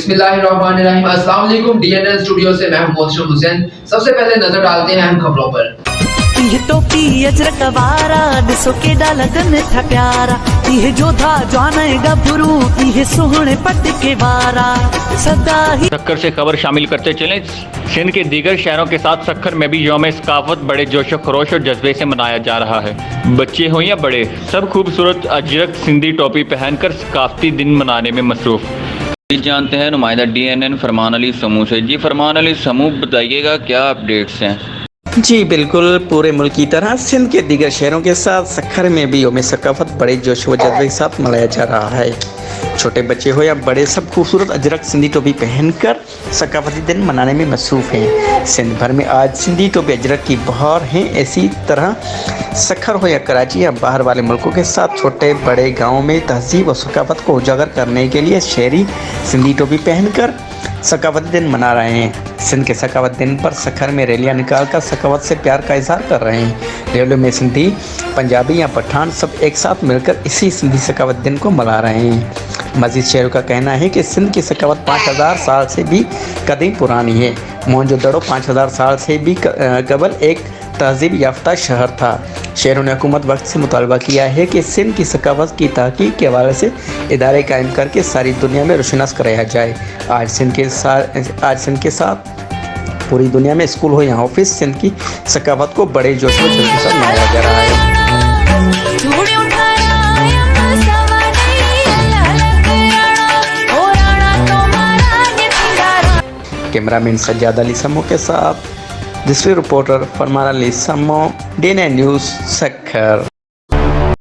बिस्मिल्लाहिर्रहमानिर्रहीम। अस्सलाम वालेकुम। DNN स्टूडियो से मैं मोहसिन हुसैन। सबसे पहले नजर डालते हैं अहम खबरों पर। ये टोपी अजरक वारा दिसो केडा लगन था प्यारा, ये जोधा जाने गभरू, ये सोहने पट के वारा सदा ही। सक्खर से खबर शामिल करते चलें। सिंध के दीगर शहरों के साथ सक्खर में भी यौम सकाफत बड़े जोशो खरोश और जज्बे से मनाया जा रहा है। बच्चे हों या बड़े, सब खूबसूरत अजरक सिंधी टोपी पहनकर सकाफती दिन मनाने में मसरूफ। जानते हैं नुमाइंदा DNN फरमान अली समूह से। जी फरमान अली समूह, बताइएगा क्या अपडेट्स हैं? जी बिल्कुल, पूरे मुल्क की तरह सिंध के दीगर शहरों के साथ सक्खर में भी यौम सकाफत बड़े जोश व जज्बे के साथ मनाया जा रहा है। छोटे बच्चे हो या बड़े, सब खूबसूरत अजरक सिंधी टोपी पहनकर सकाफती दिन मनाने में मसरूफ़ हैं। सिंध भर में आज सिंधी टोपी अजरक की बहार है। इसी तरह सक्खर हो या कराची या बाहर वाले मुल्कों के साथ छोटे बड़े गाँव में तहजीब और सकाफत को उजागर करने के लिए शहरी सिंधी टोपी पहनकर सकाफती दिन मना रहे हैं। सिंध के सकाफत दिन पर सक्खर में रैलियां निकालकर सकाफत से प्यार का इजहार कर रहे हैं। रैलियों में सिंधी, पंजाबी या पठान सब एक साथ मिलकर इसी सिंधी सकाफत दिन को मना रहे हैं। मजीद शहरों का कहना है कि सिंध की सकाफत 5000 साल से भी कदीम पुरानी है। मोहनजोदड़ो 5000 साल से भी कबल एक तहजीब याफ्ता शहर था। शहरों ने हुकूमत वक्त से मुतालबा किया है कि सिंध की सकाफत की तहकीक के हवाले से इदारे कायम करके सारी दुनिया में रोशनास कराया जाए। आज सिंध के साथ पूरी दुनिया में स्कूल हो या ऑफिस, सिंध की सकाफत को बड़े जोश व जज्बे के साथ मनाया जा रहा है। कैमरामैन सज्जाद अली समो के साथ डिस्ट्रिक्ट रिपोर्टर फरमान अली समो, DNN न्यूज़ सक्खर।